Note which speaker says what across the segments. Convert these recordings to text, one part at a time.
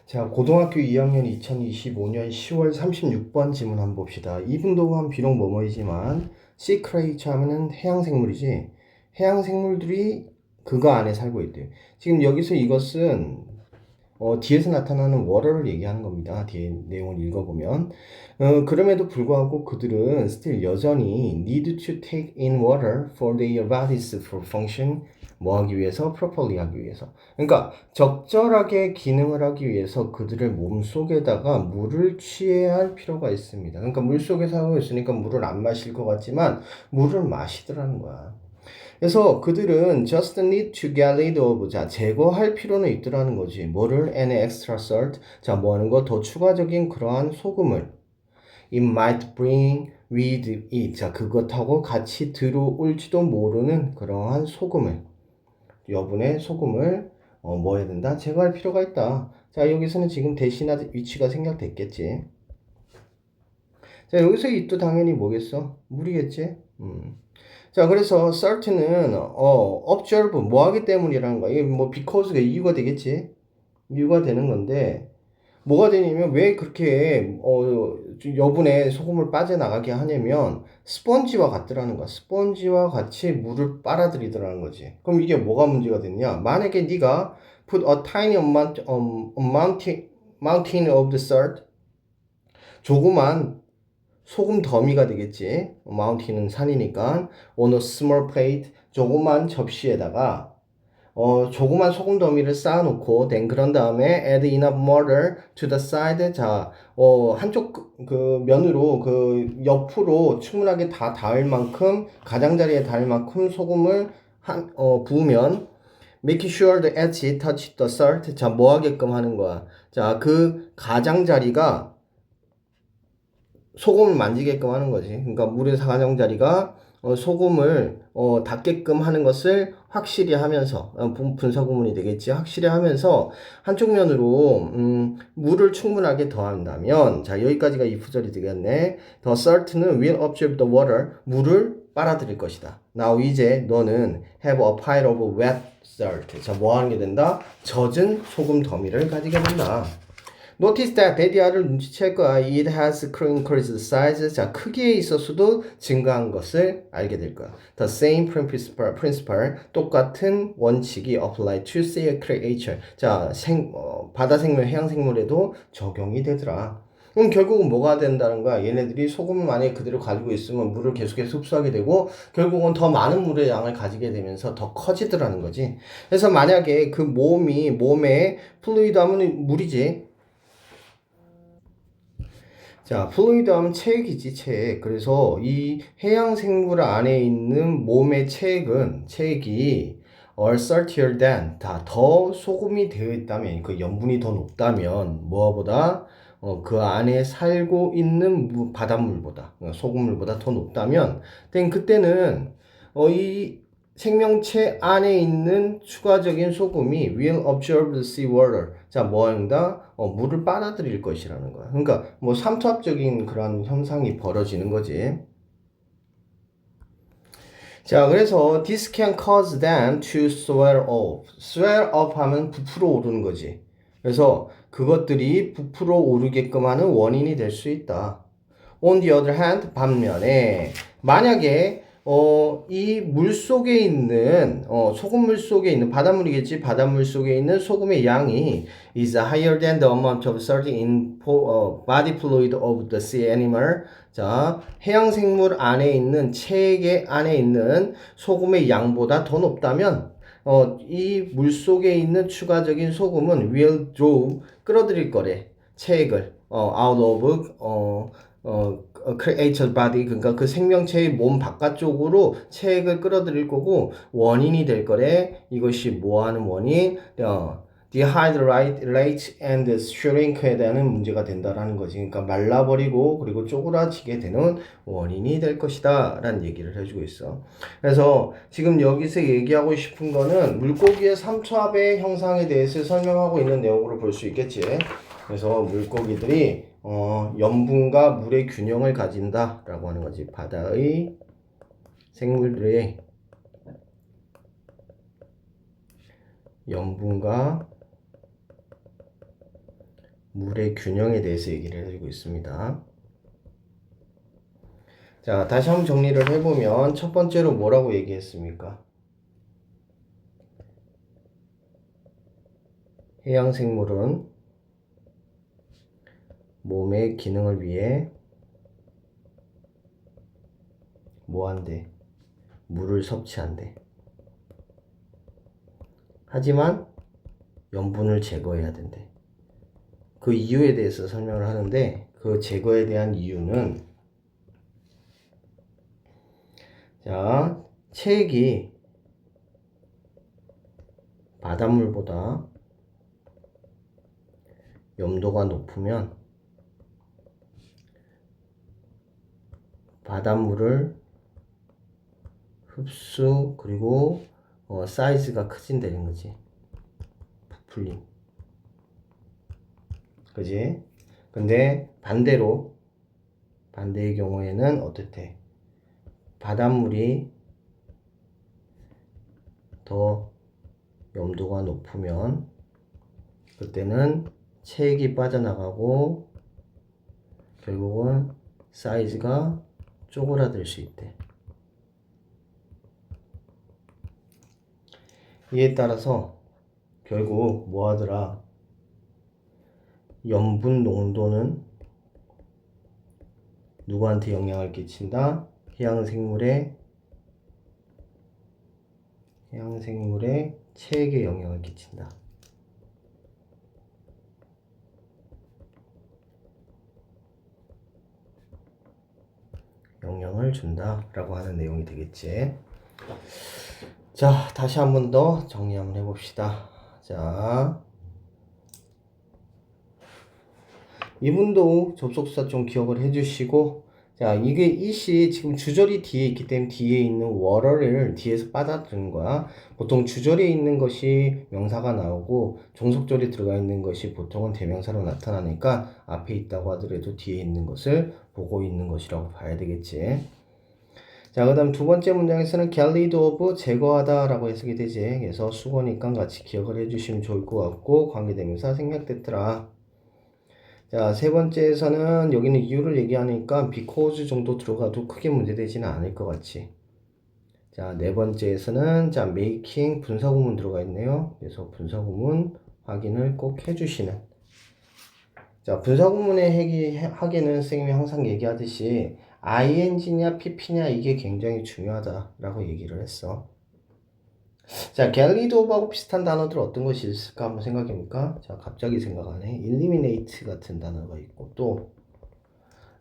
Speaker 1: 자, 고등학교 2학년 2025년 10월 36번 질문 한번 봅시다. 이분 또한 비록 뭐뭐이지만 sea creature 하면은 해양생물이지. 해양생물들이 그거 안에 살고 있대요. 지금 여기서 이것은 뒤에서 나타나는 water를 얘기하는 겁니다. 뒤에 내용을 읽어보면 그럼에도 불구하고 그들은 still 여전히 need to take in water for their bodies for function 뭐 하기 위해서? properly 하기 위해서. 그러니까 적절하게 기능을 하기 위해서 그들의 몸 속에다가 물을 취해야 할 필요가 있습니다. 그러니까 물 속에 살고 있으니까 물을 안 마실 것 같지만 물을 마시더라는 거야. 그래서 그들은 just need to get rid of, 자, 제거할 필요는 있더라는 거지. 뭐를? An extra salt. 자, 뭐 하는 거? 더 추가적인 그러한 소금을. It might bring with it. 자, 그것하고 같이 들어올지도 모르는 그러한 소금을. 여분의 소금을, 뭐 해야 된다? 제거할 필요가 있다. 자, 여기서는 지금 대신할 위치가 생략됐겠지. 자, 여기서 it도 당연히 뭐겠어? 물이겠지? 자, 그래서 certain은 observe 뭐 하기 때문이라는 거야. 이게 뭐 because가 이유가 되겠지. 이유가 되는 건데 뭐가 되냐면 왜 그렇게 여분의 소금을 빠져나가게 하냐면 스펀지와 같더라는 거야. 스펀지와 같이 물을 빨아들이더라는 거지. 그럼 이게 뭐가 문제가 됐냐? 만약에 네가 put a tiny mountain of the salt 조그만 소금 더미가 되겠지. 마운틴은 산이니까. on a small plate, 조그만 접시에다가 조그만 소금 더미를 쌓아놓고 그런 다음에 add enough water to the side. 자, 한쪽 그 면으로 그 옆으로 충분하게 다 닿을 만큼 가장자리에 닿을 만큼 소금을 부으면 make sure the edge touch the salt. 자, 뭐 하게끔 하는 거야? 자, 그 가장자리가 소금을 만지게끔 하는 거지. 그러니까 물의 사가정자리가 소금을 닿게끔 하는 것을 확실히 하면서 분사구문이 되겠지. 확실히 하면서 한쪽 면으로 물을 충분하게 더한다면 자 여기까지가 이 구절이 되겠네. The salt는 will absorb the water. 물을 빨아들일 것이다. Now 이제 너는 have a pile of wet salt. 자 뭐 하는 게 된다? 젖은 소금 더미를 가지게 된다. Notice that 데디아를 눈치챌 거야. It has increased size. 자, 크기에 있어서도 증가한 것을 알게 될 거야. The same principle, 똑같은 원칙이 apply to sea creature. 자, 바다 생물, 해양 생물에도 적용이 되더라. 그럼 결국은 뭐가 된다는 거야? 얘네들이 소금을 만약에 그대로 가지고 있으면 물을 계속해서 흡수하게 되고 결국은 더 많은 물의 양을 가지게 되면서 더 커지더라는 거지. 그래서 만약에 그 몸에 플루이드 하면 물이지. 자, 플루이드 하면 체액이지, 체액. 그래서 이 해양 생물 안에 있는 몸의 체액이 are saltier than, 더 소금이 되어 있다면, 그 염분이 더 높다면, 뭐보다, 그 안에 살고 있는 바닷물보다, 소금물보다 더 높다면, 그때는, 이 생명체 안에 있는 추가적인 소금이 will absorb the sea water. 자, 뭐 한다? 물을 빨아들일 것이라는 거야. 그러니까 뭐 삼투압적인 그런 현상이 벌어지는 거지. 자, 그래서 this can cause them to swell up. swell up 하면 부풀어 오르는 거지. 그래서 그것들이 부풀어 오르게끔 하는 원인이 될 수 있다. On the other hand, 반면에 만약에 이 물 속에 있는 소금물 속에 있는 바닷물이겠지. 바닷물 속에 있는 소금의 양이 is higher than the amount of salt in body fluid of the sea animal. 자, 해양 생물 안에 있는 체액의 안에 있는 소금의 양보다 더 높다면 이 물 속에 있는 추가적인 소금은 will draw 끌어들일 거래. 체액을 out of creature body, 그러니까 그 생명체의 몸 바깥쪽으로 체액을 끌어들일 거고 원인이 될 거래. 이것이 뭐하는 원인? dehydrate and shrink에 대한 문제가 된다라는 거지. 그러니까 말라버리고 그리고 쪼그라지게 되는 원인이 될 것이다 라는 얘기를 해주고 있어. 그래서 지금 여기서 얘기하고 싶은 거는 물고기의 삼투압의 형상에 대해서 설명하고 있는 내용으로 볼 수 있겠지. 그래서 물고기들이 염분과 물의 균형을 가진다라고 하는 거지. 바다의 생물들의 염분과 물의 균형에 대해서 얘기를 해주고 있습니다. 자, 다시 한번 정리를 해보면 첫 번째로 뭐라고 얘기했습니까? 해양생물은 몸의 기능을 위해 뭐 한대? 물을 섭취한대. 하지만 염분을 제거해야 된대. 그 이유에 대해서 설명을 하는데 그 제거에 대한 이유는 자, 체액이 바닷물보다 염도가 높으면 바닷물을 흡수 그리고 사이즈가 커진다는 거지. 부풀림. 그지? 근데 반대의 경우에는 어떻대? 바닷물이 더 염도가 높으면 그때는 체액이 빠져나가고 결국은 사이즈가 쪼그라들 수 있대. 이에 따라서 결국 뭐 하더라? 염분 농도는 누구한테 영향을 끼친다? 해양생물의 체액에 영향을 끼친다. 영향을 준다 라고 하는 내용이 되겠지. 자, 다시 한 번 더 정리 한번 해봅시다. 자, 이분도 접속사 좀 기억을 해주시고, 자, 이게 이시 지금 주절이 뒤에 있기 때문에 뒤에 있는 water를 뒤에서 빠져드는 거야. 보통 주절에 있는 것이 명사가 나오고 종속절이 들어가 있는 것이 보통은 대명사로 나타나니까 앞에 있다고 하더라도 뒤에 있는 것을 보고 있는 것이라고 봐야 되겠지. 자, 그 다음 두 번째 문장에서는 get rid of 제거하다 라고 해석이 되지. 그래서 수거니까 같이 기억을 해주시면 좋을 것 같고 관계대명사 생략됐더라. 자, 세 번째에서는 여기는 이유를 얘기하니까 because 정도 들어가도 크게 문제되지는 않을 것 같지. 자, 네 번째에서는 자, making 분사구문 들어가 있네요. 그래서 분사구문 확인을 꼭 해주시는. 자, 분사구문의 하기는 선생님이 항상 얘기하듯이 ing냐 pp냐 이게 굉장히 중요하다라고 얘기를 했어. 자, 갤리도하고 비슷한 단어들 어떤 것이 있을까 한번 생각해볼까? 자, 갑자기 생각하네. eliminate 같은 단어가 있고 또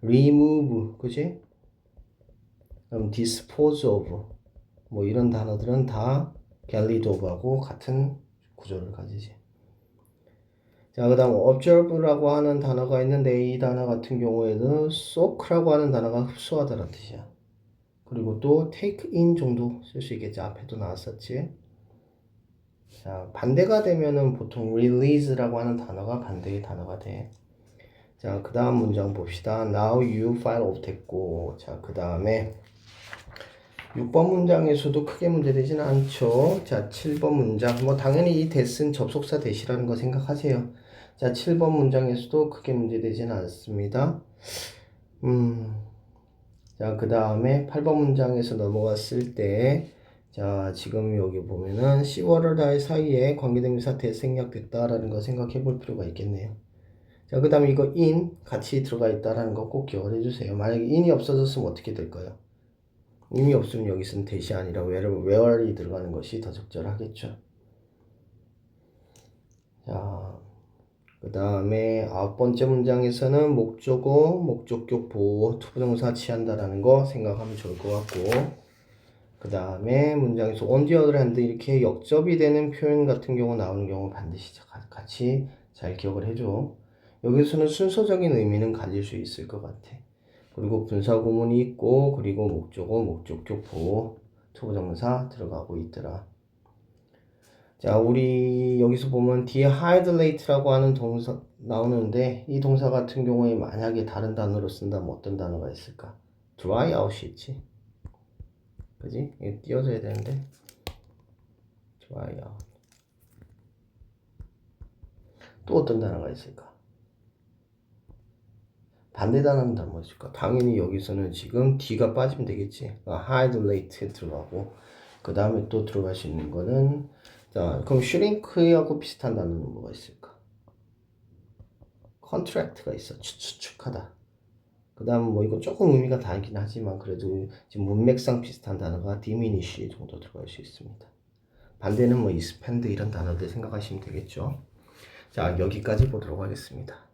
Speaker 1: remove, 그지? 그럼 dispose of 뭐 이런 단어들은 다 갤리도하고 같은 구조를 가지지. 자, 그 다음 observe라고 하는 단어가 있는데 이 단어 같은 경우에는 soak라고 하는 단어가 흡수하다라는 뜻이야. 그리고 또 take in 정도 쓸 수 있겠지. 앞에도 나왔었지. 자, 반대가 되면은 보통 release라고 하는 단어가 반대의 단어가 돼. 자, 그 다음 문장 봅시다. Now you file off 됐고, 자, 그 다음에 6번 문장에서도 크게 문제되지는 않죠. 자, 7번 문장. 뭐 당연히 이 that은 접속사 that이라는 거 생각하세요. 자, 7번 문장에서도 크게 문제되지는 않습니다. 자, 그 다음에 8번 문장에서 넘어갔을 때 자, 지금 여기 보면은 10월을 달 사이에 관계대명사 that 생략됐다라는 거 생각해 볼 필요가 있겠네요. 자, 그 다음에 이거 in 같이 들어가 있다라는 거 꼭 기억을 해주세요. 만약에 in이 없어졌으면 어떻게 될까요? 의미 없으면 여기서는 that이 아니라 where이 들어가는 것이 더 적절하겠죠. 자, 그 다음에 9번째 문장에서는 목적어, 목적격 보호, 투부정사 취한다라는 거 생각하면 좋을 것 같고, 그 다음에 문장에서 on the other hand 이렇게 역접이 되는 표현 같은 경우 나오는 경우 반드시 같이 잘 기억을 해줘. 여기서는 순서적인 의미는 가질 수 있을 것 같아. 그리고 분사구문이 있고 그리고 목적어, 목적격 보호, 투부정사 들어가고 있더라. 자, 우리 여기서 보면 dehydrate라고 하는 동사 나오는데 이 동사 같은 경우에 만약에 다른 단어로 쓴다면 어떤 단어가 있을까? dry out이 있지. 그지? 이거 띄워줘야 되는데 dry out. 또 어떤 단어가 있을까? 반대 단어는 다 뭐였을까? 당연히 여기서는 지금 D가 빠지면 되겠지. hide late 들어가고 그 다음에 또 들어갈 수 있는 거는 자 그럼 shrink하고 비슷한 단어는 뭐가 있을까? contract가 있어. 축축하다. 그 다음 뭐 이거 조금 의미가 다르긴 하지만 그래도 지금 문맥상 비슷한 단어가 diminish 정도 들어갈 수 있습니다. 반대는 뭐 expand 이런 단어들 생각하시면 되겠죠. 자 여기까지 보도록 하겠습니다.